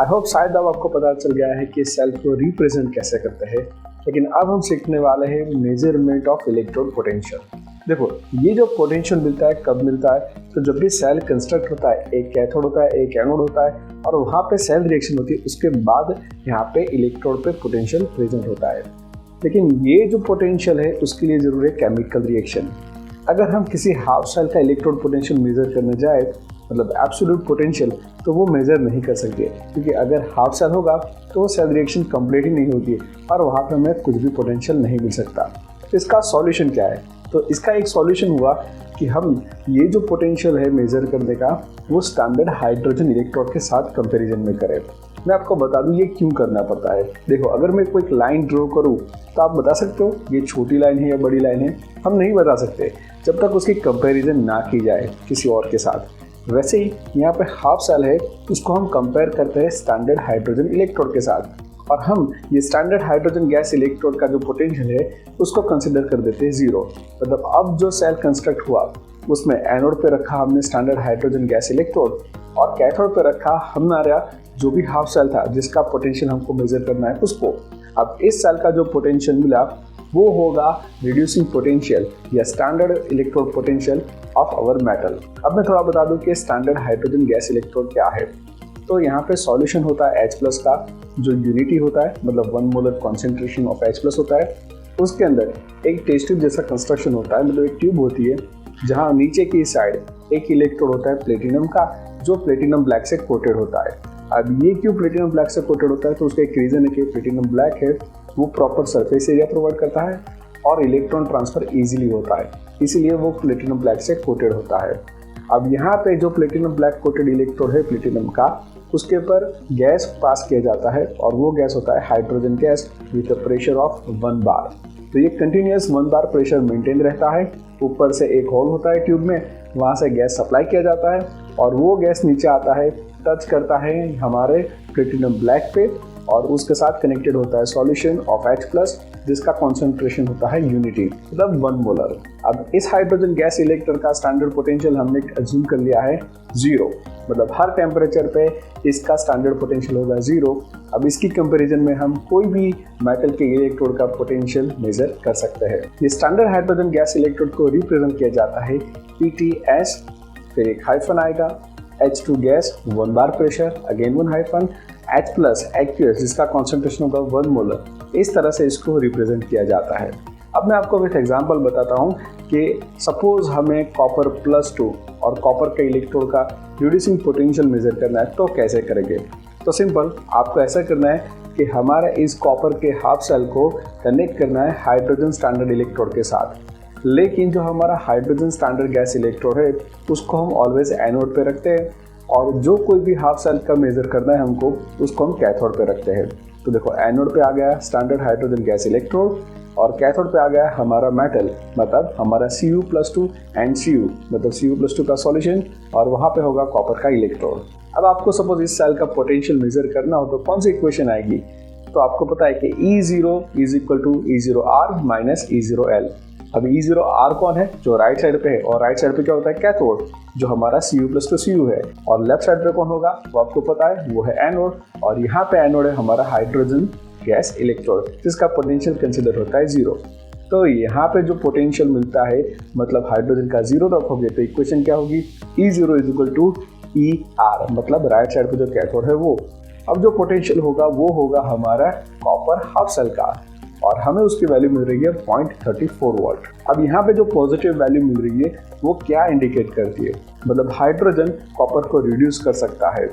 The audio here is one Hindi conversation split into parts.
आई होप शायद अब आपको पता चल गया है कि सेल को रिप्रेजेंट कैसे करते हैं, लेकिन अब हम सीखने वाले हैं मेजरमेंट ऑफ इलेक्ट्रोड पोटेंशियल। देखो, ये जो पोटेंशियल मिलता है कब मिलता है, तो जब भी सेल कंस्ट्रक्ट होता है, एक कैथोड होता है, एक एनोड होता है और वहाँ पे सेल रिएक्शन होती है, उसके बाद यहाँ पे इलेक्ट्रोड पे पोटेंशियल प्रेजेंट होता है। लेकिन ये जो पोटेंशियल है उसके लिए जरूरी है केमिकल रिएक्शन। अगर हम किसी हाफ सेल का इलेक्ट्रोड पोटेंशियल मेजर करने जाए, मतलब एब्सोल्यूट पोटेंशियल, तो वो मेजर नहीं कर सकते, क्योंकि अगर हाफ सेल होगा तो वो सेल रिएक्शन कंप्लीट ही नहीं होगी और वहाँ पे हमें कुछ भी पोटेंशियल नहीं मिल सकता। तो इसका सॉल्यूशन क्या है? तो इसका एक सॉल्यूशन हुआ कि हम ये जो पोटेंशियल है मेजर करने का, वो स्टैंडर्ड हाइड्रोजन इलेक्ट्रोड के साथ कंपैरिजन में करें। मैं आपको बता दूं ये क्यों करना पड़ता है। देखो, अगर मैं कोई लाइन ड्रॉ करूं तो आप बता सकते हो ये छोटी लाइन है या बड़ी लाइन है? हम नहीं बता सकते जब तक उसकी कंपैरिजन ना की जाए किसी और के साथ। वैसे ही यहाँ पे हाफ सेल है, उसको हम कंपेयर करते हैं स्टैंडर्ड हाइड्रोजन इलेक्ट्रोड के साथ, और हम ये स्टैंडर्ड हाइड्रोजन गैस इलेक्ट्रोड का जो पोटेंशियल है उसको कंसिडर कर देते हैं 0। मतलब अब जो सेल कंस्ट्रक्ट हुआ उसमें एनोड पे रखा हमने स्टैंडर्ड हाइड्रोजन गैस इलेक्ट्रोड और कैथोड पे रखा हमारा जो भी हाफ सेल था जिसका पोटेंशियल हमको मेजर करना है उसको। अब इस सेल का जो पोटेंशियल मिला वो होगा रिड्यूसिंग पोटेंशियल या standard electrode potential of our metal. अब मैं थोड़ा बता दूं कि स्टैंडर्ड हाइड्रोजन गैस इलेक्ट्रोड क्या है। तो यहाँ पे सॉल्यूशन होता है H+ का, जो यूनिटी होता है, मतलब 1 मोलर कॉन्सेंट्रेशन ऑफ H+ होता है। उसके अंदर एक टेस्ट ट्यूब जैसा कंस्ट्रक्शन होता है, मतलब एक ट्यूब होती है जहाँ नीचे की साइड एक इलेक्ट्रोड होता है प्लेटिनम का, जो प्लेटिनम ब्लैक से कोटेड होता है। अब ये क्यों प्लेटिनम ब्लैक से कोटेड होता है, तो उसका एक रीज़न है कि प्लेटिनम ब्लैक है वो प्रॉपर सरफेस एरिया प्रोवाइड करता है और इलेक्ट्रॉन ट्रांसफर ईजिली होता है, इसीलिए वो प्लेटिनम ब्लैक से कोटेड होता है। अब यहाँ पे जो प्लेटिनम ब्लैक कोटेड इलेक्ट्रोड है प्लेटिनम का, उसके ऊपर गैस पास किया जाता है और वो गैस होता है hydrogen gas with a pressure of 1 बार। तो ये कंटिन्यूस 1 बार प्रेशर मेंटेन रहता है। ऊपर से एक होल होता है ट्यूब में, वहाँ से गैस सप्लाई किया जाता है और वो गैस नीचे आता है, टच करता है हमारे प्लेटिनम ब्लैक पे और उसके साथ कनेक्टेड होता है सॉल्यूशन ऑफ H+, जिसका कॉन्सेंट्रेशन होता है यूनिटी, मतलब 1 मोलर। अब इस हाइड्रोजन गैस इलेक्ट्रोड का स्टैंडर्ड पोटेंशियल हमने अज्यूम कर लिया है 0, मतलब हर टेम्परेचर पे इसका स्टैंडर्ड पोटेंशियल होगा 0। अब इसकी कंपैरिजन में हम कोई भी मेटल के इलेक्ट्रोड का पोटेंशियल मेजर कर सकते हैं। ये स्टैंडर्ड हाइड्रोजन गैस इलेक्ट्रोड को रिप्रेजेंट किया जाता है PTS, फिर एक हाइफन आएगा, H2 गैस 1 बार प्रेशर, अगेन 1 हाइफन, H+ एक्यूएस जिसका कॉन्सेंट्रेशन होगा 1 मोलर। इस तरह से इसको रिप्रेजेंट किया जाता है। अब मैं आपको एक एग्जांपल बताता हूँ कि सपोज हमें कॉपर +2 और कॉपर के इलेक्ट्रोड का रिड्यूसिंग पोटेंशियल मेजर करना है, तो कैसे करेंगे? तो सिंपल, आपको ऐसा करना है कि हमारा इस कॉपर के हाफ सेल को कनेक्ट करना है हाइड्रोजन स्टैंडर्ड इलेक्ट्रोड के साथ। लेकिन जो हमारा हाइड्रोजन स्टैंडर्ड गैस इलेक्ट्रोड है उसको हम ऑलवेज एनोड पे रखते हैं और जो कोई भी हाफ सेल का मेजर करना है हमको, उसको हम कैथोड पे रखते हैं। तो देखो, एनोड पे आ गया स्टैंडर्ड हाइड्रोजन गैस इलेक्ट्रोड और कैथोड पे आ गया हमारा मेटल, मतलब हमारा Cu+2 एंड Cu, मतलब Cu+2 का सॉल्यूशन, और वहाँ पे होगा कॉपर का इलेक्ट्रोड। अब आपको सपोज इस सेल का पोटेंशियल मेजर करना हो तो कौन सी इक्वेशन आएगी? तो आपको पता है कि E0 = E0R - E0L। अब E0R कौन है? जो राइट साइड पे है, और राइट साइड पे क्या होता है? कैथोड, जो हमारा Cu+2Cu है। और लेफ्ट साइड पे कौन होगा वो आपको पता है, वो है एनोड, और यहाँ पे एनोड है हमारा हाइड्रोजन गैस इलेक्ट्रोड जिसका पोटेंशियल कंसिडर होता है 0। तो यहाँ पे जो पोटेंशियल मिलता है, मतलब हाइड्रोजन का 0 रखोगे तो इक्वेशन क्या होगी? E0 = ER, मतलब राइट साइड पे जो कैथोड है वो। अब जो पोटेंशियल होगा वो होगा हमारा कॉपर हाफ सेल का, और हमें उसकी वैल्यू मिल रही है 0.34 वोल्ट। अब यहाँ पे जो पॉजिटिव वैल्यू मिल रही है वो क्या इंडिकेट करती है? मतलब हाइड्रोजन कॉपर को रिड्यूस कर सकता है,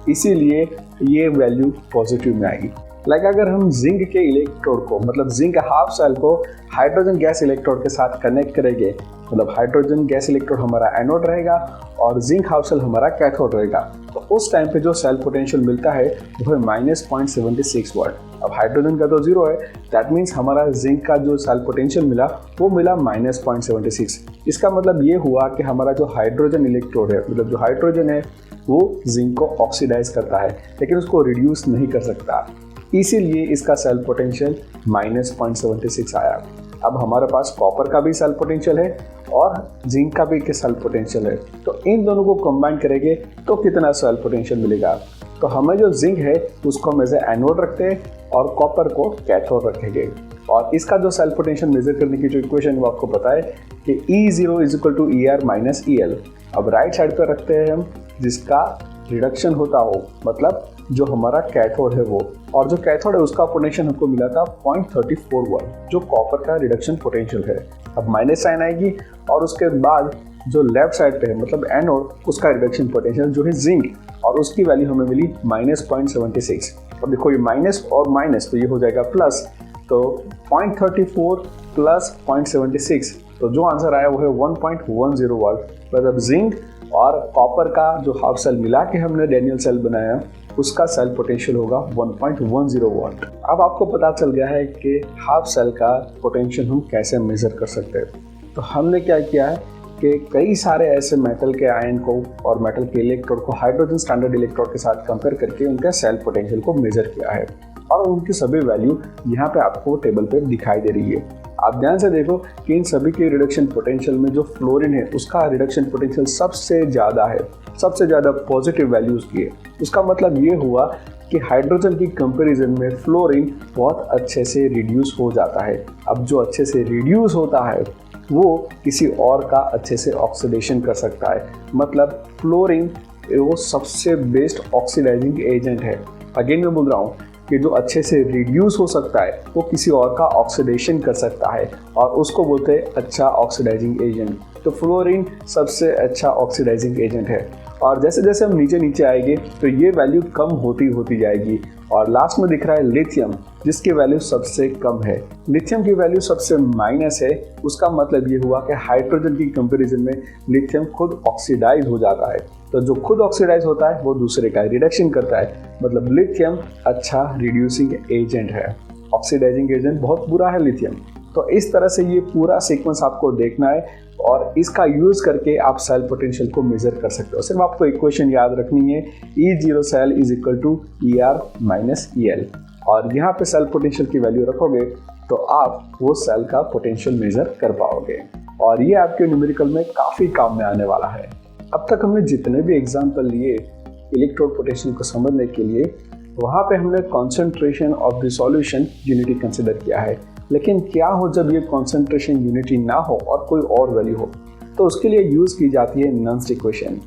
इसीलिए ये वैल्यू पॉजिटिव में आएगी। लाइक अगर हम जिंक के इलेक्ट्रोड को, मतलब जिंक हाफ सेल को हाइड्रोजन गैस इलेक्ट्रोड के साथ कनेक्ट करेंगे, मतलब हाइड्रोजन गैस इलेक्ट्रोड हमारा एनोड रहेगा और जिंक हाफ सेल हमारा कैथोड रहेगा, तो उस टाइम पे जो सेल पोटेंशियल मिलता है वो है -0.76 वोल्ट। अब हाइड्रोजन का तो 0 है, दैट मीन्स हमारा जिंक का जो सेल पोटेंशियल मिला वो मिला -0.76। इसका मतलब ये हुआ कि हमारा जो हाइड्रोजन इलेक्ट्रोड है, मतलब जो हाइड्रोजन है वो जिंक को ऑक्सीडाइज करता है लेकिन उसको रिड्यूस नहीं कर सकता, इसीलिए इसका सेल पोटेंशियल -0.76 आया। अब हमारे पास कॉपर का भी सेल पोटेंशियल है और जिंक का भी सेल पोटेंशियल है, तो इन दोनों को कंबाइन करेंगे तो कितना सेल पोटेंशियल मिलेगा? तो हमें जो जिंक है उसको हम एज एनोड रखते हैं और कॉपर को कैथोड रखेंगे। और इसका जो सेल पोटेंशियल मेजर करने की जो इक्वेशन वो आपको पता है कि E0 is equal to ER minus EL। अब राइट साइड पर रखते हैं हम जिसका रिडक्शन होता हो, मतलब जो हमारा कैथोड है वो, और जो कैथोड है उसका पोटेंशियल हमको मिला था 0.34 वोल्ट, जो कॉपर का रिडक्शन पोटेंशियल है। अब माइनस साइन आएगी और उसके बाद जो लेफ्ट साइड पे है मतलब एनोड, उसका रिडक्शन पोटेंशियल जो है जिंक, और उसकी वैल्यू हमें मिली -0.76। अब देखो ये माइनस और माइनस तो ये हो जाएगा प्लस, तो 0.34 प्लस 0.76, तो जो आंसर आया वो है 1.10 वाट। मतलब जिंक और कॉपर का जो हाफ सेल मिला के हमने डैनियल सेल बनाया उसका सेल पोटेंशियल होगा 1.10 वाट। अब आपको पता चल गया है कि हाफ सेल का पोटेंशियल हम कैसे मेजर कर सकते हैं। तो हमने क्या किया है कि कई सारे ऐसे मेटल के आयन को और मेटल के इलेक्ट्रोड को हाइड्रोजन स्टैंडर्ड इलेक्ट्रोड के साथ कंपेयर करके उनका सेल पोटेंशियल को मेजर किया है, और उनकी सभी वैल्यू यहाँ पे आपको टेबल पे दिखाई दे रही है। आप ध्यान से देखो कि इन सभी के रिडक्शन पोटेंशियल में जो फ्लोरीन है उसका रिडक्शन पोटेंशियल सबसे ज़्यादा है, सबसे ज़्यादा पॉजिटिव वैल्यूज़ की है। उसका मतलब ये हुआ कि हाइड्रोजन की कंपैरिजन में फ्लोरीन बहुत अच्छे से रिड्यूस हो जाता है। अब जो अच्छे से रिड्यूस होता है वो किसी और का अच्छे से ऑक्सीडेशन कर सकता है, मतलब फ्लोरीन वो सबसे बेस्ट ऑक्सीडाइजिंग एजेंट है। अगेन मैं बोल रहा हूँ कि जो अच्छे से रिड्यूस हो सकता है वो किसी और का ऑक्सीडेशन कर सकता है, और उसको बोलते हैं अच्छा ऑक्सीडाइजिंग एजेंट। तो फ्लोरीन सबसे अच्छा ऑक्सीडाइजिंग एजेंट है। और जैसे जैसे हम नीचे नीचे आएंगे तो ये वैल्यू कम होती जाएगी, और लास्ट में दिख रहा है लिथियम जिसकी वैल्यू सबसे कम है। लिथियम की वैल्यू सबसे माइनस है। उसका मतलब ये हुआ कि हाइड्रोजन की कंपैरिजन में लिथियम खुद ऑक्सीडाइज हो जाता है, तो जो खुद ऑक्सीडाइज होता है वो दूसरे का रिडक्शन करता है, मतलब लिथियम अच्छा रिड्यूसिंग एजेंट है। ऑक्सीडाइजिंग एजेंट बहुत बुरा है लिथियम। तो इस तरह से ये पूरा सीक्वेंस आपको देखना है, और इसका यूज करके आप सेल पोटेंशियल को मेजर कर सकते हो। सिर्फ आपको इक्वेशन याद रखनी है, E0 cell is equal to ER minus EL, और यहाँ पे सेल पोटेंशियल की वैल्यू रखोगे तो आप वो सेल का पोटेंशियल मेजर कर पाओगे, और ये आपके न्यूमेरिकल में काफ़ी काम में आने वाला है। अब तक हमने जितने भी एग्जाम्पल लिए इलेक्ट्रोड पोटेंशियल को समझने के लिए, वहाँ पे हमने concentration of the solution unity consider किया है। लेकिन क्या हो जब ये कॉन्सेंट्रेशन यूनिटी ना हो और कोई और वैल्यू हो, तो उसके लिए यूज़ की जाती है नन्स इक्वेशन।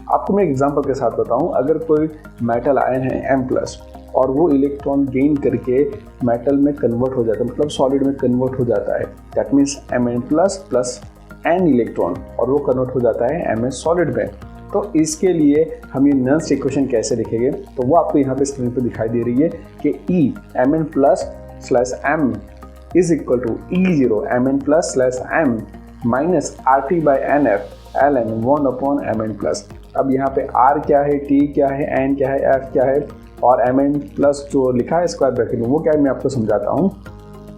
आपको मैं एग्जांपल के साथ बताऊं, अगर कोई मेटल आयन है M+ और वो इलेक्ट्रॉन गेन करके मेटल में कन्वर्ट हो जाता है, मतलब सॉलिड में कन्वर्ट हो जाता है, that means Mn+ plus N electron, और वो कन्वर्ट हो जाता है Ms सॉलिड में। तो इसके लिए हम ये नन्स इक्वेशन कैसे लिखेंगे, तो वो आपको यहाँ पे स्क्रीन पे दिखाई दे रही है कि E Mn+ M is equal to E0 Mn+ M minus RT by NF ln 1 upon Mn+। अब यहाँ पे R क्या है, T क्या है, N क्या है, F क्या है, और Mn+ जो लिखा है स्क्वायर ब्रैकेट में वो क्या है मैं आपको समझाता हूँ।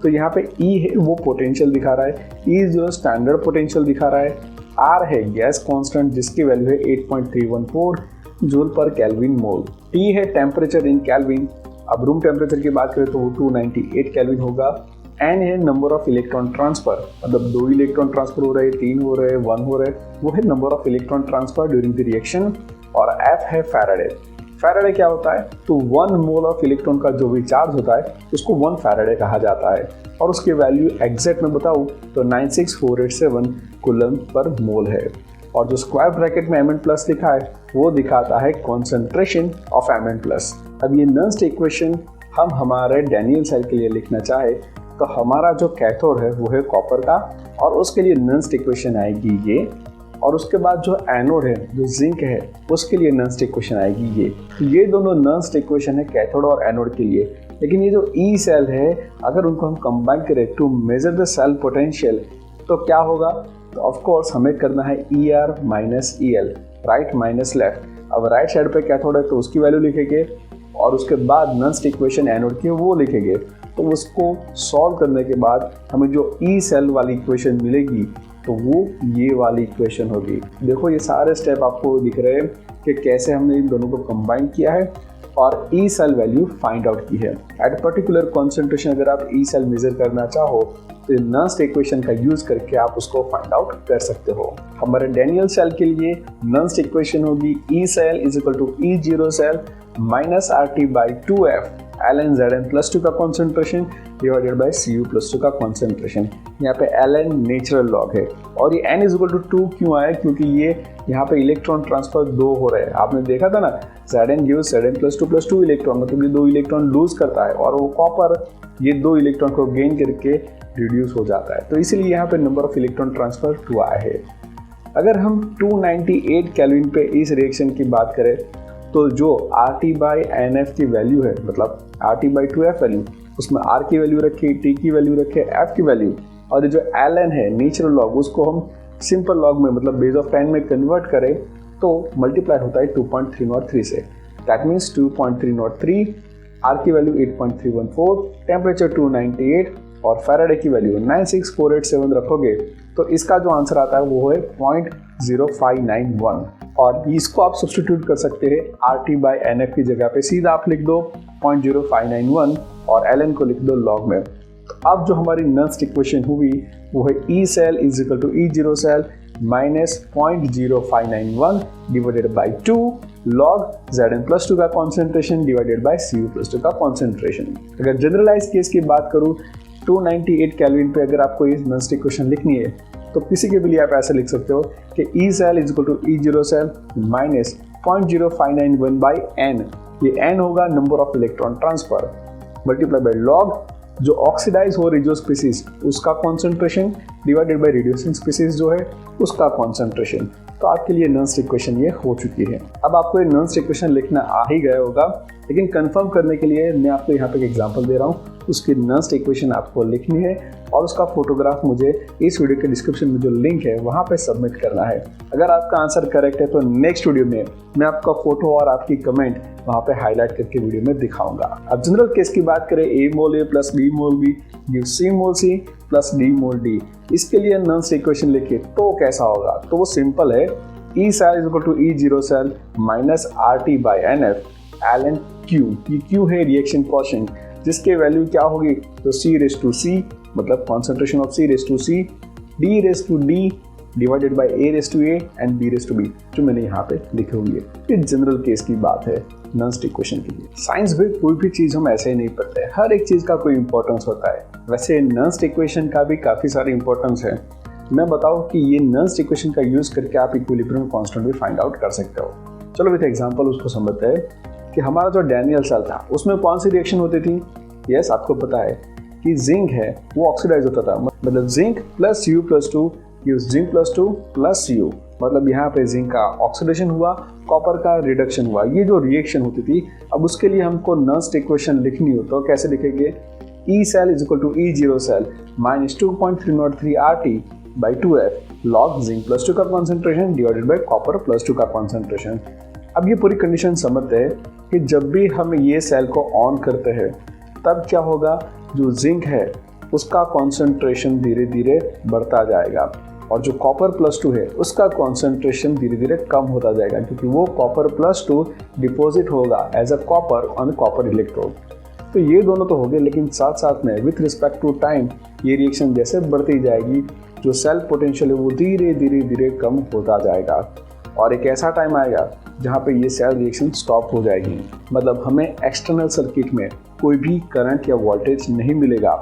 तो यहाँ पे E है वो पोटेंशियल दिखा रहा है, E0 स्टैंडर्ड पोटेंशियल दिखा रहा है, R है गैस कांस्टेंट जिसकी वैल्यू है 8.314 जूल पर केल्विन मोल, T है टेम्परेचर इन केल्विन, अब रूम टेम्परेचर की बात करें तो वो 298 केल्विन होगा, N है नंबर ऑफ इलेक्ट्रॉन ट्रांसफर, मतलब 2 इलेक्ट्रॉन ट्रांसफर हो रहे हैं, 3 हो रहे हैं, 1 हो रहे हैं, वो है number of electron transfer during the reaction, और F है फैराडे। फैराडे क्या होता है, तो 1 मोल ऑफ इलेक्ट्रॉन का जो भी चार्ज होता है उसको 1 फैराडे कहा जाता है, और उसकी वैल्यू एग्जैक्ट में बताऊँ तो 96487 कूलम पर मोल है। और जो स्क्वायर ब्रैकेट में Mn+ लिखा है वो दिखाता है कॉन्सेंट्रेशन ऑफ Mn+। अब ये नन्स इक्वेशन हम हमारे डैनियल सेल के लिए लिखना चाहे तो हमारा जो कैथोड है वो है कॉपर का, और उसके लिए नन्स इक्वेशन आएगी ये, और उसके बाद जो एनोड है जो जिंक है उसके लिए नन्स इक्वेशन आएगी ये। तो ये दोनों नन्स इक्वेशन है कैथोड और एनोड के लिए। लेकिन ये जो ई सेल है अगर उनको हम कंबाइन करें to measure the cell potential तो क्या होगा, तो ऑफ कोर्स हमें करना है ER minus EL, right minus left. अब राइट साइड पे कैथोड है तो उसकी वैल्यू लिखेंगे, और उसके बाद नन्स इक्वेशन एनोड की वो लिखेंगे। तो उसको सॉल्व करने के बाद हमें जो ई सेल वाली इक्वेशन मिलेगी तो वो ये वाली इक्वेशन होगी। देखो ये सारे स्टेप आपको दिख रहे हैं कि कैसे हमने इन दोनों को कंबाइन किया है और E cell value find out की है। एट पर्टिकुलर कॉन्सेंट्रेशन अगर आप ई सेल मेजर करना चाहो तो नर्स्ट इक्वेशन का यूज करके आप उसको फाइंड आउट कर सकते हो। हमारे डैनियल सेल के लिए नर्स्ट इक्वेशन होगी E cell is equal to E zero cell minus R T by 2f ln Zn plus 2 का concentration divided by Cu plus 2 का कॉन्सेंट्रेशन। यहाँ पे ln नेचुरल लॉग है और ये n इज इक्वल टू 2 क्यों आया, क्योंकि ये यहाँ पे इलेक्ट्रॉन ट्रांसफर 2 हो रहे हैं। आपने देखा था ना Zn gives Zn plus 2 electron, मतलब ये 2 इलेक्ट्रॉन लूज करता है और वो कॉपर ये 2 इलेक्ट्रॉन को गेन करके रिड्यूस हो जाता है, तो इसीलिए यहाँ पे नंबर ऑफ इलेक्ट्रॉन ट्रांसफर 2 आया है। अगर हम 298 केल्विन पे इस रिएक्शन की बात करें तो जो RT/NF की वैल्यू है, मतलब RT/2F वैल्यू, उसमें R की वैल्यू रखे, T की वैल्यू रखे, F की वैल्यू, और ये जो ln है नेचुरल लॉग उसको हम सिंपल लॉग में मतलब बेस ऑफ 10 में कन्वर्ट करें तो मल्टीप्लाई होता है 2.303 से। दैट मीन्स 2.303, R की वैल्यू 8.314, टेम्परेचर 298 और फैराडे की वैल्यू 96487 रखोगे तो इसका जो आंसर आता है वो है 0.0591 और इसको आप सब्स्टिट्यूट कर सकते हैं RT/NF की जगह पे सीधा आप लिख दो 0.0591 और ln को लिख दो लॉग में। तो अब जो हमारी नर्स्ट इक्वेशन हुई वो है E cell is equal to E zero cell minus 0.0591 divided by 2 log Zn plus 2 का concentration divided by Cu plus 2 का कॉन्सेंट्रेशन। अगर जनरलाइज केस की बात करूँ 298 केल्विन पे अगर आपको ये नर्स्ट इक्वेशन लिखनी है तो किसी के भी लिए आप ऐसे लिख सकते हो कि E cell is equal to E zero cell minus 0.0591 by n, ये n होगा number of electron transfer, multiply by log जो ऑक्सीडाइज हो रही जो स्पीसीज उसका concentration divided by reducing species जो है उसका कॉन्सेंट्रेशन। तो आपके लिए नर्स्ट इक्वेशन ये हो चुकी है। अब आपको ये नर्स्ट इक्वेशन लिखना आ ही गया होगा, लेकिन कंफर्म करने के लिए मैं आपको यहाँ पे एक एग्जांपल दे रहा हूँ। उसकी नर्स्ट इक्वेशन आपको लिखनी है और उसका फोटोग्राफ मुझे इस वीडियो के डिस्क्रिप्शन में जो लिंक है वहाँ पे सबमिट करना है। अगर आपका आंसर करेक्ट है तो नेक्स्ट वीडियो में मैं आपका फोटो और आपकी कमेंट वहाँ पे हाईलाइट करके वीडियो में दिखाऊंगा। अब जनरल केस की बात करें A mole A plus B mole B gives C mole C plus D mole D, इसके लिए नर्स्ट इक्वेशन लिखे तो कैसा होगा, तो वो सिंपल है E cell is equal to E zero cell minus RT/NF ln Q, ये Q है रिएक्शन कोएफिशिएंट जिसके वैल्यू क्या होगी तो C⁻C मतलब concentration of C⁻C D⁻D divided by A⁻A and B⁻B जो मैंने यहाँ पे लिखे हुए। ये जनरल केस की बात है नर्स्ट इक्वेशन के लिए। साइंस में कोई भी चीज़ हम ऐसे ही नहीं पढ़ते, हर एक चीज़ का कोई इंपॉर्टेंस होता है। वैसे नर्स्ट इक्वेशन का भी काफ़ी सारी इंपॉर्टेंस है। मैं बताऊँ कि ये नर्स्ट इक्वेशन का यूज़ करके आप इक्विलिब्रियम कांस्टेंट भी फाइंड आउट कर सकते हो। चलो विद एग्जांपल उसको समझते हैं कि हमारा जो डैनियल सेल था उसमें कौन सी रिएक्शन होती थी। यस, आपको पता है कि जिंक है वो ऑक्सीडाइज होता था, मतलब zinc plus Cu plus 2 gives zinc plus 2 plus Cu, मतलब यहाँ पे जिंक का ऑक्सीडेशन हुआ, कॉपर का रिडक्शन हुआ, ये जो रिएक्शन होती थी। अब उसके लिए हमको नर्स्ट इक्वेशन लिखनी हो तो कैसे लिखेंगे, E cell is equal to E zero cell minus 2.303 RT by 2F log zinc plus 2 का concentration divided by copper plus 2 का कॉन्सेंट्रेशन। अब ये पूरी कंडीशन समझते हैं कि जब भी हम ये सेल को ऑन करते हैं तब क्या होगा, जो जिंक है उसका कॉन्सेंट्रेशन धीरे धीरे बढ़ता जाएगा और जो कॉपर प्लस 2 है उसका कॉन्सेंट्रेशन धीरे धीरे कम होता जाएगा, क्योंकि वो कॉपर प्लस 2 डिपॉजिट होगा as a copper on copper electrode. तो ये दोनों तो हो गए, लेकिन साथ साथ में विथ रिस्पेक्ट टू टाइम ये रिएक्शन जैसे बढ़ती जाएगी जो सेल पोटेंशियल है वो धीरे धीरे धीरे कम होता जाएगा और एक ऐसा टाइम आएगा जहाँ पे ये सेल रिएक्शन स्टॉप हो जाएगी, मतलब हमें एक्सटर्नल सर्किट में कोई भी करंट या वोल्टेज नहीं मिलेगा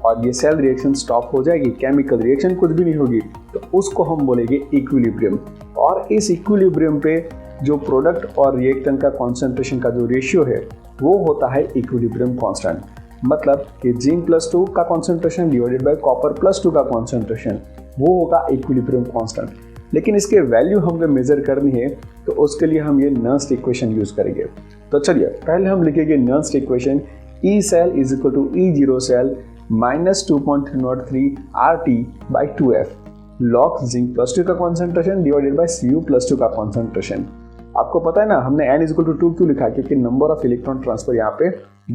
और ये सेल रिएक्शन स्टॉप हो जाएगी, केमिकल रिएक्शन कुछ भी नहीं होगी, तो उसको हम बोलेंगे इक्विलिब्रियम। और इस इक्विलिब्रियम पे जो प्रोडक्ट और रिएक्टेंट का कॉन्सेंट्रेशन का जो रेशियो है वो होता है इक्विलिब्रियम कांस्टेंट, मतलब कि जिंक प्लस 2 का concentration divided bye copper plus 2 का कॉन्सेंट्रेशन, वो होगा इक्विलिब्रियम कांस्टेंट। लेकिन इसके वैल्यू हमें मेजर करनी है तो उसके लिए हम ये नर्स्ट इक्वेशन यूज करेंगे। तो चलिए पहले हम लिखेंगे Nernst equation E cell is equal to E zero cell minus 2.303 RT by 2F log zinc plus 2 का concentration divided by Cu plus 2 का कॉन्सेंट्रेशन। आपको पता है ना हमने n इज इक्वल टू 2 क्यों लिखा है, क्योंकि नंबर ऑफ इलेक्ट्रॉन ट्रांसफर यहाँ पे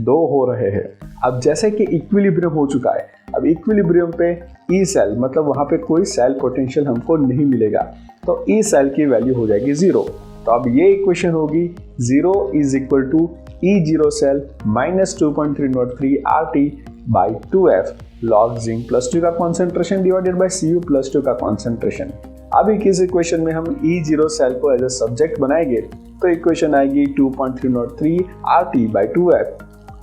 2 हो रहे हैं। अब जैसे कि इक्विलिब्रियम हो चुका है, अब इक्विलिब्रियम पे E सेल मतलब वहाँ पे कोई सेल पोटेंशियल हमको नहीं मिलेगा, तो E सेल की वैल्यू हो जाएगी 0। तो अब ये इक्वेशन होगी 0 is equal to E zero cell minus 2.303 RT by 2F log zinc plus 2 का concentration divided by Cu plus 2 का कॉन्सेंट्रेशन। अभी किस इक्वेशन में हम E0 सेल को एज ए सब्जेक्ट बनाएंगे तो इक्वेशन आएगी 2.303 RT by 2F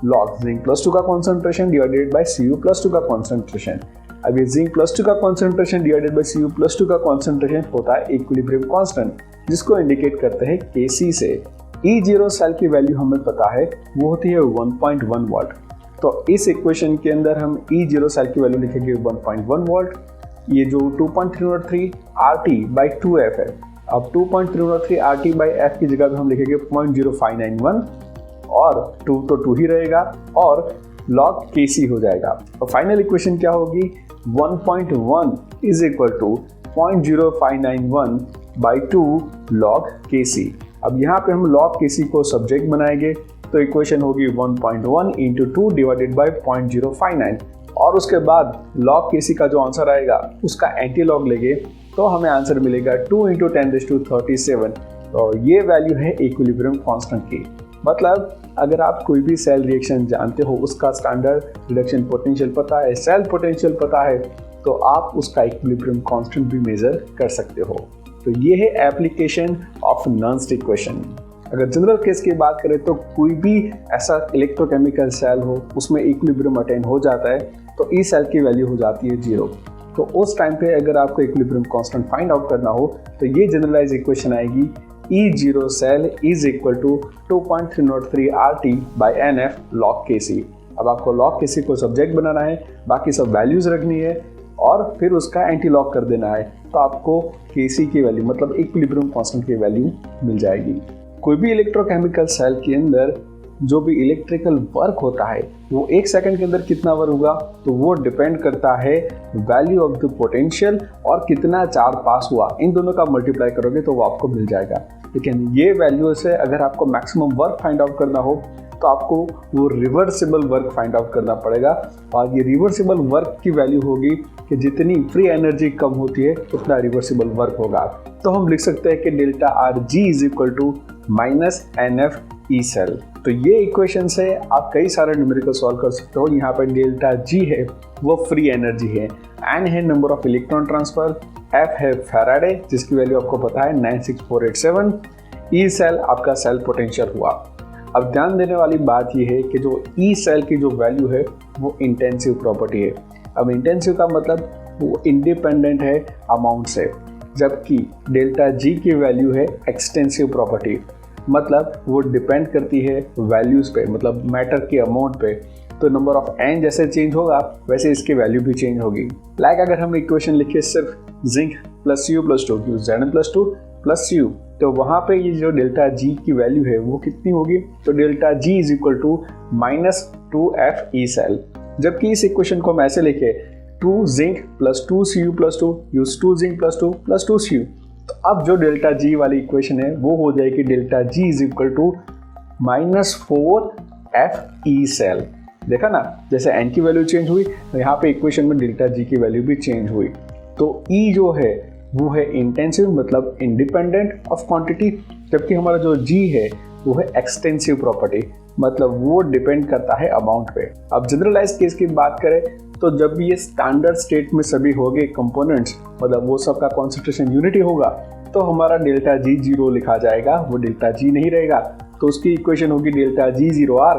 log zinc plus 2 का concentration divided by Cu plus 2 का कॉन्सेंट्रेशन। अब ये जिंक प्लस 2 का concentration divided by Cu plus 2 का कॉन्सेंट्रेशन होता है इक्विलिब्रियम कांस्टेंट, जिसको इंडिकेट करते हैं Kc से। E0 सेल की वैल्यू हमें पता है वो होती है 1.1 वोल्ट। तो इस इक्वेशन के अंदर हम E0 सेल की वैल्यू लिखेंगे 1.1 वोल्ट। ये जो 2.303 RT by 2F है, अब 2.303 RT by F की जगह पे हम लिखेंगे 0.0591 और 2 तो 2 ही रहेगा और log Kc हो जाएगा। और फाइनल इक्वेशन क्या होगी 1.1 is equal to 0.0591 by 2 log Kc। अब यहाँ पे हम log Kc को सब्जेक्ट बनाएंगे तो इक्वेशन होगी 1.1 इंटू 2 डिवाइडेड बाई 0.059 और उसके बाद log Kc का जो आंसर आएगा उसका एंटी लॉग लेंगे तो हमें आंसर मिलेगा 2 इंटू 10⁻37। तो ये वैल्यू है इक्विलिब्रियम कांस्टेंट की। मतलब अगर आप कोई भी सेल रिएक्शन जानते हो, उसका स्टैंडर्ड रिडक्शन पोटेंशियल पता है, सेल पोटेंशियल पता है, तो आप उसका इक्विलिब्रियम कांस्टेंट भी मेजर कर सकते हो। तो ये है एप्लीकेशन ऑफ नर्न्स्ट इक्वेशन। अगर जनरल केस की बात करें तो कोई भी ऐसा इलेक्ट्रोकेमिकल सेल हो उसमें इक्विलिब्रियम अटेन हो जाता है तो ई सेल की वैल्यू हो जाती है 0। तो उस टाइम पे अगर आपको इक्विलिब्रियम कांस्टेंट फाइंड आउट करना हो तो ये जनरलाइज इक्वेशन आएगी E0 cell is equal to 2.303 RT by NF log Kc। अब आपको log Kc को सब्जेक्ट बनाना है, बाकी सब वैल्यूज रखनी है और फिर उसका एंटी लॉग कर देना है तो आपको Kc की वैल्यू मतलब इक्विलिब्रियम कांस्टेंट की वैल्यू मिल जाएगी। कोई भी इलेक्ट्रोकेमिकल सेल के अंदर जो भी इलेक्ट्रिकल वर्क होता है वो 1 सेकंड के अंदर कितना वर्क होगा तो वो डिपेंड करता है वैल्यू ऑफ द पोटेंशियल और कितना चार्ज पास हुआ, इन दोनों का मल्टीप्लाई करोगे तो वो आपको मिल जाएगा। लेकिन ये वैल्यू से अगर आपको मैक्सिमम वर्क फाइंड आउट करना हो तो आपको वो रिवर्सिबल वर्क फाइंड आउट करना पड़ेगा और ये रिवर्सिबल वर्क की वैल्यू होगी कि जितनी फ्री एनर्जी कम होती है उतना रिवर्सिबल वर्क होगा। तो हम लिख सकते हैं कि delta R G is equal to minus NF E cell. तो ये इक्वेशन से आप कई सारे न्यूमेरिकल सॉल्व कर सकते हो। यहाँ पर डेल्टा जी है वो फ्री एनर्जी है, एन है number of electron transfer, F है फैराडे जिसकी वैल्यू आपको पता है 96487, ई सेल आपका सेल पोटेंशियल हुआ। अब ध्यान देने वाली बात यह है कि जो ई सेल की जो वैल्यू है वो इंटेंसिव प्रॉपर्टी है। अब इंटेंसिव का मतलब वो इंडिपेंडेंट है अमाउंट से, जबकि डेल्टा जी की वैल्यू है एक्सटेंसिव प्रॉपर्टी, मतलब वो डिपेंड करती है वैल्यूज़ पे, मतलब मैटर के अमाउंट पे। तो नंबर ऑफ एन जैसे चेंज होगा वैसे इसकी वैल्यू भी चेंज होगी। लाइक अगर हम इक्वेशन लिखे सिर्फ zinc plus Cu plus 2 Zn plus 2 plus Cu, तो वहाँ पे ये जो डेल्टा जी की वैल्यू है वो कितनी होगी तो delta G is equal to -2F E cell. जबकि इस इक्वेशन को हम ऐसे लिखे 2 zinc plus 2 Cu plus 2 use 2 zinc plus 2 plus 2 Cu। तो अब जो डेल्टा जी वाली इक्वेशन है वो हो जाएगी delta G is equal to -4F E cell. देखा ना, जैसे एन की वैल्यू चेंज हुई तो यहाँ पे इक्वेशन में डेल्टा जी की वैल्यू भी चेंज हुई। तो ई जो है वो है इंटेंसिव मतलब इंडिपेंडेंट ऑफ क्वांटिटी, जबकि हमारा जो जी है वो है एक्सटेंसिव प्रॉपर्टी, मतलब वो डिपेंड करता है अमाउंट पे। अब जनरलाइज केस की बात करें तो जब भी ये स्टैंडर्ड स्टेट में सभी हो गए कंपोनेंट्स, मतलब वो सब का कॉन्सेंट्रेशन यूनिटी होगा, तो हमारा डेल्टा जी 0 लिखा जाएगा, वो डेल्टा जी नहीं रहेगा। तो उसकी इक्वेशन होगी delta G 0R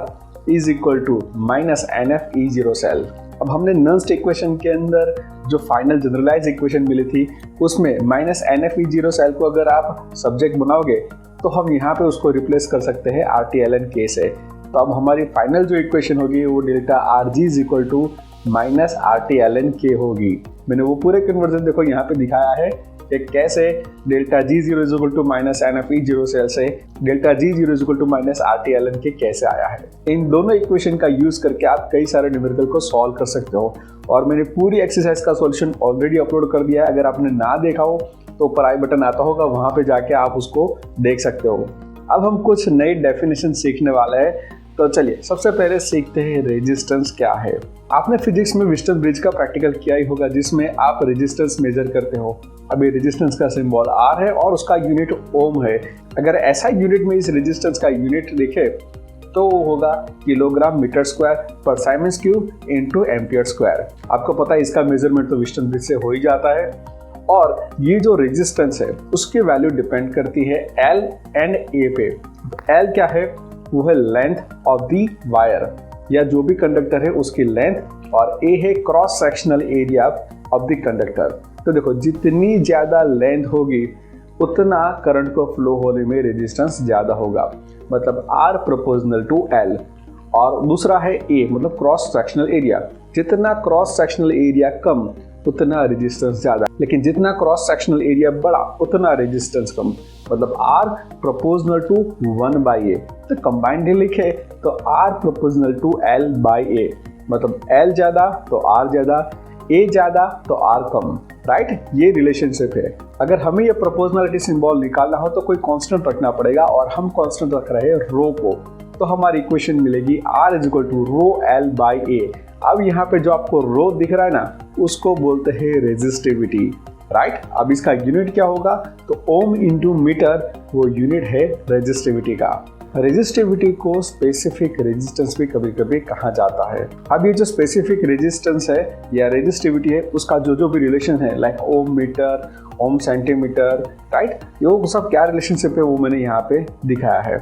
is equal to -NF E0 cell. अब हमने नर्न्स्ट इक्वेशन के अंदर जो फाइनल जनरलाइज इक्वेशन मिली थी उसमें -NF E0 सेल को अगर आप सब्जेक्ट बनाओगे तो हम यहाँ पे उसको रिप्लेस कर सकते हैं RT-ln K से। तो अब हमारी फाइनल जो इक्वेशन होगी वो delta RG is equal to -RT-ln K होगी। मैंने वो पूरे कन्वर्जन देखो यहाँ पे दिखाया है कि कैसे delta G 0 is equal to -NF E0 cell से delta G 0 is equal to -RT-ln K कैसे आया है। इन दोनों इक्वेशन का यूज करके आप कई सारे न्यूमेरिकल को सॉल्व कर सकते हो और मैंने पूरी एक्सरसाइज का सॉल्यूशन ऑलरेडी अपलोड कर दिया है। अगर आपने ना देखा हो तो ऊपर आई बटन आता होगा, वहाँ पे जाके आप उसको देख सकते हो। अब हम कुछ नई डेफिनेशन सीखने वाले हैं। तो चलिए सबसे पहले सीखते हैं रेजिस्टेंस क्या है। आपने फिजिक्स में विस्टन ब्रिज का प्रैक्टिकल किया ही होगा जिसमें आप रेजिस्टेंस मेजर करते हो। अभी रेजिस्टेंस का सिंबल R है और उसका यूनिट ओम है। अगर ऐसा यूनिट में इस रेजिस्टेंस का यूनिट देखे तो वो होगा kilogram metre square per siemens cube into ampere square. आपको पता है इसका मेजरमेंट तो व्हिटस्टोन ब्रिज से हो ही जाता है। और ये जो रेजिस्टेंस है उसकी वैल्यू डिपेंड करती है एल एंड ए पे। एल क्या है, वो है लेंथ ऑफ द वायर या जो भी कंडक्टर है उसकी लेंथ, और ए है cross sectional area of the conductor. तो देखो जितनी ज्यादा लेंथ होगी उतना करंट को फ्लो होने में रेजिस्टेंस ज्यादा होगा, मतलब R प्रोपोर्शनल टू L। और दूसरा है A मतलब क्रॉस सेक्शनल एरिया, जितना क्रॉस सेक्शनल एरिया कम उतना रेजिस्टेंस ज्यादा, लेकिन जितना क्रॉस सेक्शनल एरिया बड़ा उतना रेजिस्टेंस कम, मतलब R प्रोपोर्शनल टू 1/A। तो कंबाइंडली लिखे तो R proportional to L by A, मतलब L ज्यादा तो R ज्यादा, A ज्यादा तो R कम, राइट। ये रिलेशनशिप है। अगर हमें ये प्रोपोर्शनलिटी सिंबल निकालना हो तो कोई कांस्टेंट रखना पड़ेगा, और हम कांस्टेंट रख रहे हैं रो को, तो हमारी इक्वेशन मिलेगी R is equal to rho L by A। अब यहाँ पे जो आपको रो दिख रहा है ना, उसको बोलते हैं रेजिस्टिविटी, राइट। अब इसका यूनिट क्या होगा, तो ओम इंटू मीटर वो यूनिट है रेजिस्टिविटी का। रेजिस्टिविटी को स्पेसिफिक रेजिस्टेंस भी कभी कभी कहा जाता है। अब ये जो स्पेसिफिक रेजिस्टेंस है या रेजिस्टिविटी है उसका जो भी रिलेशन है, लाइक ओम मीटर, ओम सेंटीमीटर, राइट, ये सब क्या रिलेशनशिप है वो मैंने यहाँ पे दिखाया है।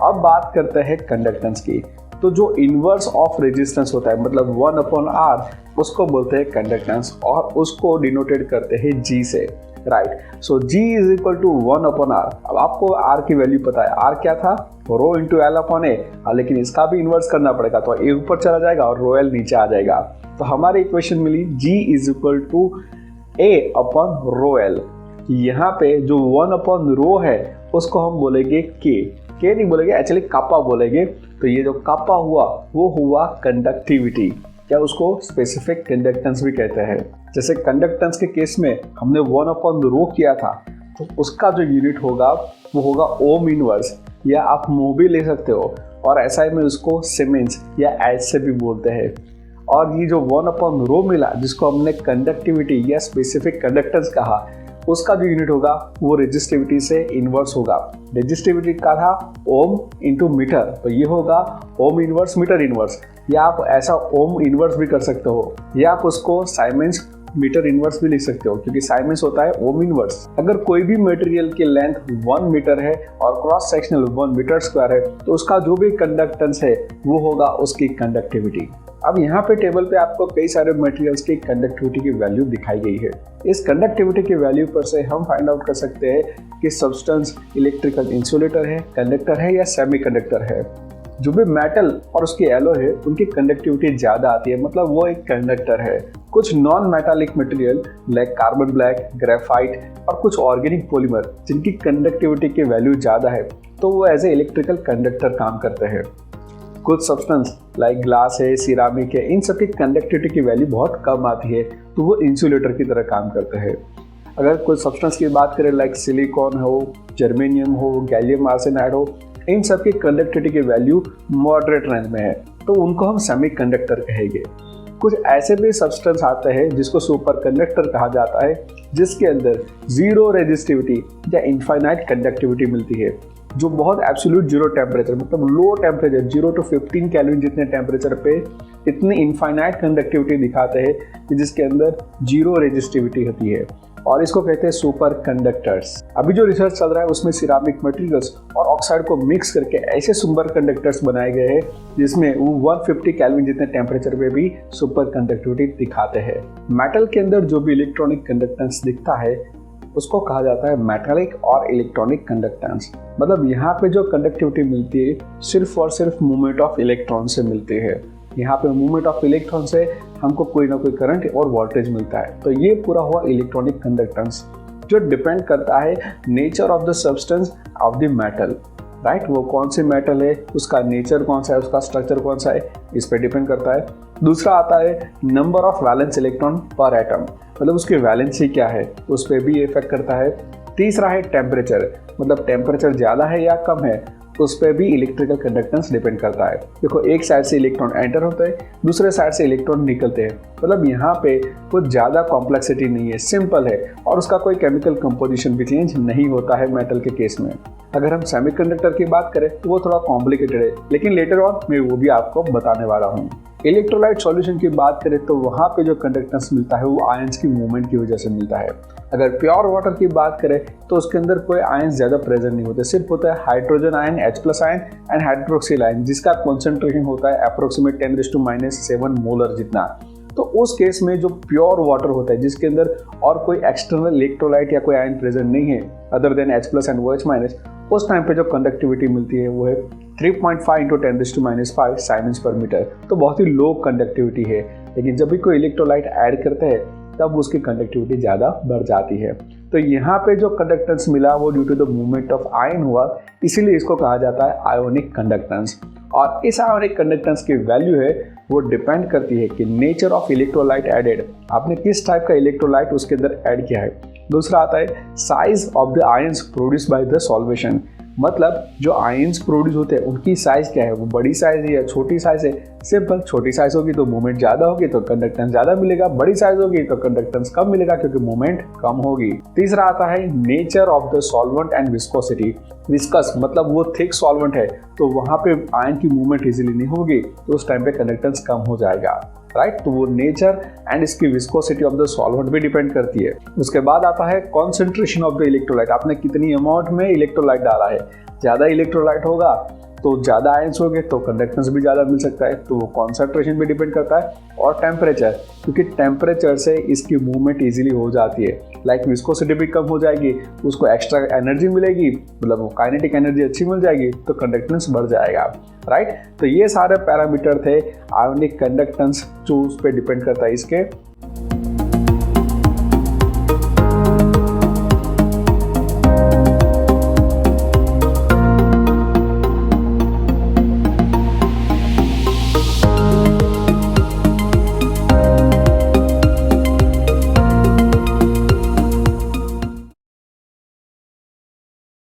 अब बात करते हैं कंडक्टेंस की। तो जो इनवर्स ऑफ रेजिस्टेंस होता है मतलब 1/R उसको बोलते हैं कंडक्टेंस, और उसको डिनोटेड करते हैं G से, right. So G is equal to 1/R। अब आपको R की वैल्यू पता है, R क्या था, रो इंटू L अपॉन ए, लेकिन इसका भी इन्वर्स करना पड़ेगा, तो ए ऊपर चला जाएगा और रो L नीचे आ जाएगा। तो हमारी इक्वेशन मिली G is equal to A upon rho L। यहाँ पे जो 1/रो है उसको हम बोलेंगे K नहीं बोलेंगे, एक्चुअली कापा बोलेंगे। तो ये जो कापा हुआ वो हुआ कंडक्टिविटी, क्या उसको स्पेसिफिक कंडक्टेंस भी कहते हैं। जैसे कंडक्टेंस के केस में हमने 1/रो किया था, तो उसका जो यूनिट होगा वो होगा ओम इनवर्स, या आप मो भी ले सकते हो, और एसआई में उसको सीमेंस या एच से भी बोलते हैं। और ये जो 1/रो मिला जिसको हमने कंडक्टिविटी या स्पेसिफिक कंडक्टेंस कहा, उसका जो यूनिट होगा वो रेजिस्टिविटी से इन्वर्स होगा। रेजिस्टिविटी का था ओम इंटू मीटर, तो ये होगा ओम इन्वर्स मीटर इन्वर्स, या आप ऐसा ओम इन्वर्स भी कर सकते हो, या आप उसको साइमेंस मीटर इन्वर्स भी लिख सकते हो, क्योंकि साइमेंस होता है ओम इन्वर्स। अगर कोई भी मटेरियल की लेंथ 1 मीटर है और क्रॉस सेक्शनल 1 मीटर स्क्वायर है, तो उसका जो भी कंडक्टेंस है वो होगा उसकी कंडक्टिविटी। अब यहाँ पे टेबल पे आपको कई सारे मटेरियल्स की कंडक्टिविटी की वैल्यू दिखाई गई है। इस कंडक्टिविटी की वैल्यू पर से हम फाइंड आउट कर सकते हैं कि सब्सटेंस इलेक्ट्रिकल इंसुलेटर है, कंडक्टर है या सेमीकंडक्टर है। जो भी मेटल और उसकी एलॉय है उनकी कंडक्टिविटी ज़्यादा आती है, मतलब वो एक कंडक्टर है। कुछ non metallic material like carbon black, graphite और कुछ ऑर्गेनिक पॉलीमर जिनकी कंडक्टिविटी की वैल्यू ज़्यादा है, तो वो एज ए इलेक्ट्रिकल कंडक्टर काम करते हैं। कुछ सब्सटेंस लाइक ग्लास है, सिरामिक है, इन सब की कंडक्टिविटी की वैल्यू बहुत कम आती है, तो वो इंसुलेटर की तरह काम करते हैं। अगर कोई सब्सटेंस की बात करें लाइक सिलिकॉन हो, जर्मेनियम हो, गैलियम आर्सेनाइड हो, इन सब की कंडक्टिविटी की वैल्यू मॉडरेट रेंज में है, तो उनको हम सेमीकंडक्टर कहेंगे। कुछ ऐसे भी सब्सटेंस आते हैं जिसको सुपर कंडक्टर कहा जाता है, जिसके अंदर जीरो रेजिस्टिविटी या इनफाइनाइट कंडक्टिविटी मिलती है, जो बहुत एब्सोल्यूट जीरो टेम्परेचर मतलब लो टेम्परेचर 0 to 15 केल्विन जितने टेम्परेचर पे इतनी इनफाइनाइट कंडक्टिविटी दिखाते हैं कि जिसके अंदर जीरो रेजिस्टिविटी होती है, और इसको कहते हैं सुपर कंडक्टर्स। अभी जो रिसर्च चल रहा है उसमें सिरामिक मटेरियल्स और ऑक्साइड को मिक्स करके ऐसे सुपर कंडक्टर्स बनाए गए हैं जिसमें वो 150 केल्विन जितने टेम्परेचर पे भी सुपर कंडक्टिविटी दिखाते हैं। मेटल के अंदर जो भी इलेक्ट्रॉनिक कंडक्टेंस दिखता है उसको कहा जाता है मेटालिक और इलेक्ट्रॉनिक कंडक्टेंस। मतलब यहाँ पे जो कंडक्टिविटी मिलती है सिर्फ और सिर्फ मूवमेंट ऑफ इलेक्ट्रॉन से मिलती है। यहाँ पे मूवमेंट ऑफ इलेक्ट्रॉन से हमको कोई ना कोई करंट और वोल्टेज मिलता है। तो ये पूरा हुआ इलेक्ट्रॉनिक कंडक्टेंस, जो डिपेंड करता है nature of the substance of the metal, right. वो कौन सी मेटल है, उसका नेचर कौन सा है, उसका स्ट्रक्चर कौन सा है, इस पे डिपेंड करता है। दूसरा आता है नंबर ऑफ वैलेंस इलेक्ट्रॉन पर एटम, मतलब उसकी वैलेंसी क्या है, उस पर भी इफेक्ट करता है। तीसरा है टेम्परेचर, मतलब टेम्परेचर ज़्यादा है या कम है उस पर भी इलेक्ट्रिकल कंडक्टेंस डिपेंड करता है। देखो एक साइड से इलेक्ट्रॉन एंटर होते हैं, दूसरे साइड से इलेक्ट्रॉन निकलते हैं। मतलब यहाँ पे कुछ ज़्यादा कॉम्प्लेक्सिटी नहीं है, सिंपल है और उसका कोई केमिकल कंपोजिशन भी चेंज नहीं होता है मेटल के केस में। अगर हम सेमीकंडक्टर की बात करें तो वो थोड़ा कॉम्प्लिकेटेड है, लेकिन लेटर ऑन मैं वो भी आपको बताने वाला हूँ। इलेक्ट्रोलाइट सॉल्यूशन की बात करें तो वहाँ पे जो कंडक्टेंस मिलता है वो आयंस की मूवमेंट की वजह से मिलता है। अगर प्योर वाटर की बात करें तो उसके अंदर कोई आयंस ज़्यादा प्रेजेंट नहीं होते, सिर्फ होता है hydrogen ion H+ ion and hydroxyl ion, जिसका कॉन्सेंट्रेशन होता है अप्रोक्सीमेट 10⁻⁻7 मोलर जितना। तो उस केस में जो प्योर वाटर होता है जिसके अंदर और कोई एक्सटर्नल इलेक्ट्रोलाइट या कोई आयन प्रेजेंट नहीं है other than H+ and OH-, उस टाइम पे जो कंडक्टिविटी मिलती है वो है 3.5 × 10⁻⁵ साइमेंस पर मीटर। तो बहुत ही लो कंडक्टिविटी है, लेकिन जब भी कोई इलेक्ट्रोलाइट ऐड करते हैं तब उसकी कंडक्टिविटी ज़्यादा बढ़ जाती है। तो यहाँ पे जो कंडक्टेंस मिला वो due to the movement of ion हुआ, इसीलिए इसको कहा जाता है आयोनिक कंडक्टेंस। और इस आयोनिक कंडक्टेंस की वैल्यू है वो डिपेंड करती है कि नेचर ऑफ इलेक्ट्रोलाइट एडेड, आपने किस टाइप का इलेक्ट्रोलाइट उसके अंदर ऐड किया है। दूसरा आता है size of the ions produce by the solvation, मतलब जो आयंस प्रोड्यूस होते हैं उनकी साइज क्या है, वो बड़ी साइज है या छोटी साइज है। सिंपल, छोटी साइज होगी तो मूवमेंट ज़्यादा होगी तो कंडक्टेंस ज़्यादा मिलेगा, बड़ी साइज होगी तो कंडक्टेंस कम मिलेगा क्योंकि मूवमेंट कम होगी। तीसरा आता है nature of the solvent and viscosity. Viscous मतलब वो थिक सॉल्वेंट है तो वहाँ पे आयन की मूवमेंट इजीली नहीं होगी, तो उस टाइम पे कंडक्टेंस कम हो जाएगा, राइट। तो वो नेचर एंड इसकी विस्कोसिटी ऑफ द सॉल्वेंट भी डिपेंड करती है। उसके बाद आता है कॉन्सेंट्रेशन ऑफ द इलेक्ट्रोलाइट, आपने कितनी अमाउंट में इलेक्ट्रोलाइट डाला है। ज़्यादा इलेक्ट्रोलाइट होगा तो ज़्यादा आयंस होंगे तो कंडक्टेंस भी ज़्यादा मिल सकता है, तो वो कॉन्सेंट्रेशन भी डिपेंड करता है। और टेम्परेचर, क्योंकि टेम्परेचर से इसकी मूवमेंट इजीली हो जाती है, लाइक विस्कोसिटी भी कम हो जाएगी, उसको एक्स्ट्रा एनर्जी मिलेगी, मतलब वो काइनेटिक एनर्जी अच्छी मिल जाएगी तो कंडक्टेंस बढ़ जाएगा, राइट। तो ये सारे पैरामीटर थे आयोनिक कंडक्टेंस जो उस पर डिपेंड करता है इसके